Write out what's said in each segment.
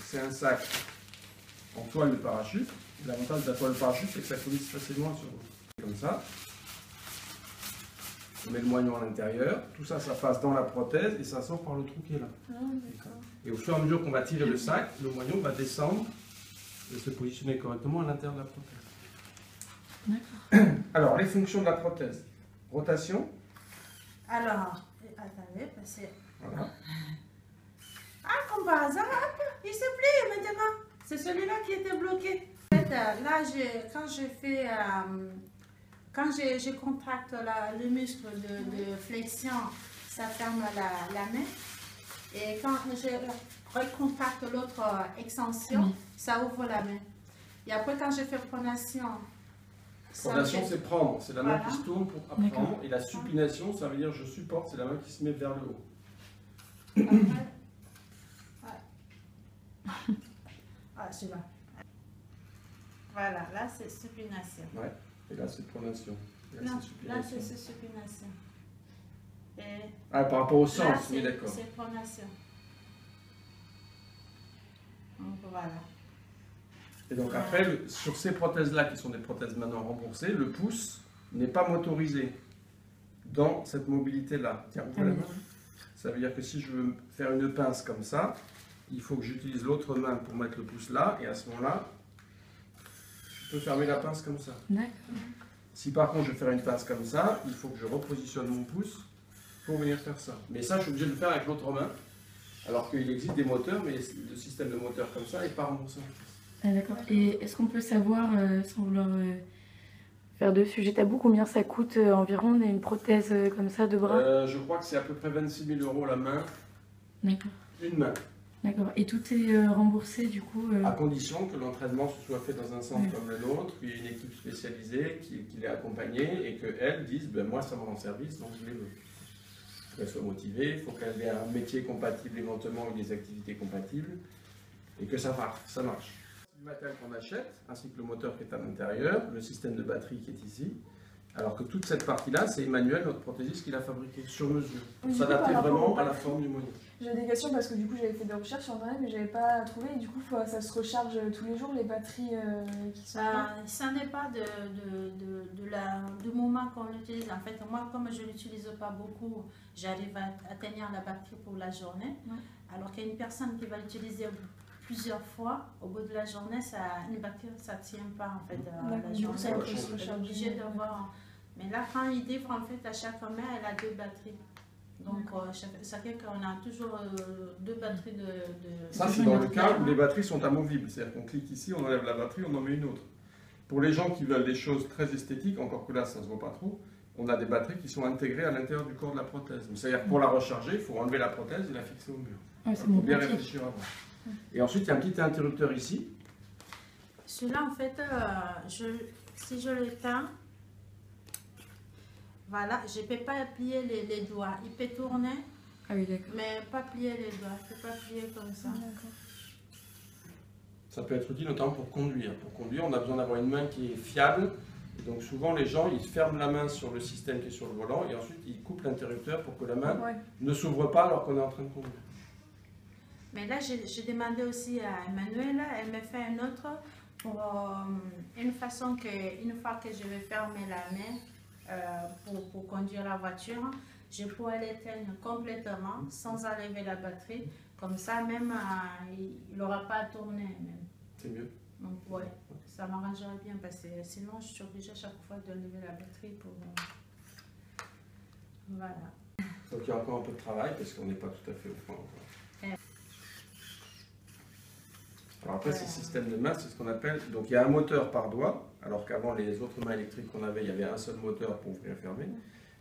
c'est un sac en toile de parachute. L'avantage de la toile de parachute, c'est que ça coulisse facilement sur l'eau. Comme ça. On met le moignon à l'intérieur. Tout ça, ça passe dans la prothèse et ça sort par le trou qui est là. Et au fur et à mesure qu'on va tirer le sac, le moignon va descendre et se positionner correctement à l'intérieur de la prothèse. D'accord. Alors, les fonctions de la prothèse. Rotation. Alors, attendez, parce que... Voilà. Ah, comme par hasard, hop, il se plie maintenant. C'est celui-là qui était bloqué. En fait, là, quand je contracte le muscle de flexion, ça ferme la main. Et quand je recontracte l'autre extension, ça ouvre la main. Et après, quand je fais pronation... Pronation, c'est prendre. C'est la main qui se tourne pour apprendre. Et la supination, ça veut dire je supporte, c'est la main qui se met vers le haut. Après, ah, je vois. Voilà, là c'est supination. Ouais, et là c'est pronation. Non, là c'est supination. Et ah, par rapport au sens, là, oui, d'accord. C'est pronation. Donc voilà. Et donc après, sur ces prothèses-là, qui sont des prothèses maintenant remboursées, le pouce n'est pas motorisé dans cette mobilité-là. Tiens, ouvrez la main. Ça veut dire que si je veux faire une pince comme ça, il faut que j'utilise l'autre main pour mettre le pouce là, et à ce moment-là, je peux fermer la pince comme ça. D'accord. Si par contre je veux faire une pince comme ça, il faut que je repositionne mon pouce pour venir faire ça. Mais ça, je suis obligé de le faire avec l'autre main, alors qu'il existe des moteurs, mais le système de moteur comme ça n'est pas remboursé. Ah, d'accord. Et est-ce qu'on peut savoir, sans vouloir faire de sujet tabou, combien ça coûte environ une prothèse comme ça de bras? Je crois que c'est à peu près 26 000 € la main. D'accord. Une main. D'accord. Et tout est remboursé du coup À condition que l'entraînement se soit fait dans un centre comme le nôtre, qu'il y ait une équipe spécialisée qui l'ait accompagné et qu'elle dise ben, moi ça me rend service donc je les veux. Il faut qu'elle soit motivée, il faut qu'elle ait un métier compatible éventuellement ou des activités compatibles et que ça marche. Du matériel qu'on achète, ainsi que le moteur qui est à l'intérieur, le système de batterie qui est ici, alors que toute cette partie-là, c'est Emmanuel, notre prothésiste, qui l'a fabriqué sur mesure, pour s'adapter vraiment à la forme du moignon. J'ai des questions parce que du coup j'avais fait des recherches sur internet mais j'avais pas trouvé et du coup ça se recharge tous les jours les batteries qui sont là. Ça n'est pas du moment qu'on l'utilise. En fait, moi comme je l'utilise pas beaucoup, j'arrive à tenir la batterie pour la journée. Alors qu'il y a une personne qui va l'utiliser plusieurs fois, au bout de la journée, une batterie ça tient pas en fait la journée. Elle est obligée d'avoir. Mais là quand il livre en fait à chaque main, elle a 2 batteries. Donc, ça fait qu'on a toujours 2 batteries de... Ça, c'est dans le cas où les batteries sont amovibles. C'est-à-dire qu'on clique ici, on enlève la batterie, on en met une autre. Pour les gens qui veulent des choses très esthétiques, encore que là, ça ne se voit pas trop, on a des batteries qui sont intégrées à l'intérieur du corps de la prothèse. C'est-à-dire que pour la recharger, il faut enlever la prothèse et la fixer au mur. Il faut bien réfléchir avant. Et ensuite, il y a un petit interrupteur ici. Celui-là, en fait, si je l'éteins, voilà, je ne peux pas plier les doigts. Il peut tourner, mais pas plier les doigts. Je ne peux pas plier comme ça. Ça peut être utile notamment pour conduire. Pour conduire, on a besoin d'avoir une main qui est fiable. Et donc souvent, les gens, ils ferment la main sur le système qui est sur le volant et ensuite, ils coupent l'interrupteur pour que la main ne s'ouvre pas alors qu'on est en train de conduire. Mais là, j'ai demandé aussi à Emmanuel, elle me fait un autre pour une façon que, une fois que je vais fermer la main, pour conduire la voiture, je pourrais l'éteindre complètement sans enlever la batterie. Comme ça, même, il n'aura pas à tourner. C'est mieux. Donc, ouais, ça m'arrangerait bien parce que sinon, je suis obligée à chaque fois d'enlever la batterie pour... voilà. Donc, il y a encore un peu de travail parce qu'on n'est pas tout à fait au point encore. Alors après, ce système de main, c'est ce qu'on appelle... Donc, il y a un moteur par doigt. Alors qu'avant, les autres mains électriques qu'on avait, il y avait un seul moteur pour ouvrir et fermer.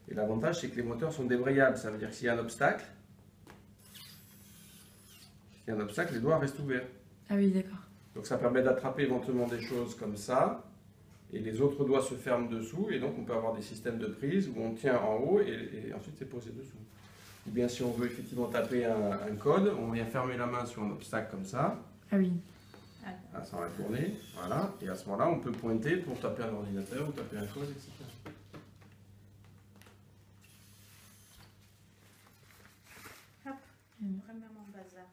Et l'avantage, c'est que les moteurs sont débrayables. Ça veut dire que s'il y a un obstacle, les doigts restent ouverts. Ah oui, d'accord. Donc ça permet d'attraper éventuellement des choses comme ça. Et les autres doigts se ferment dessous. Et donc on peut avoir des systèmes de prise où on tient en haut et ensuite c'est posé dessous. Ou bien si on veut effectivement taper un code, on vient fermer la main sur un obstacle comme ça. Ah oui. Ah, ça va tourner, voilà, et à ce moment-là, on peut pointer pour taper un ordinateur ou taper un code, etc. Hop, vraiment mon bazar.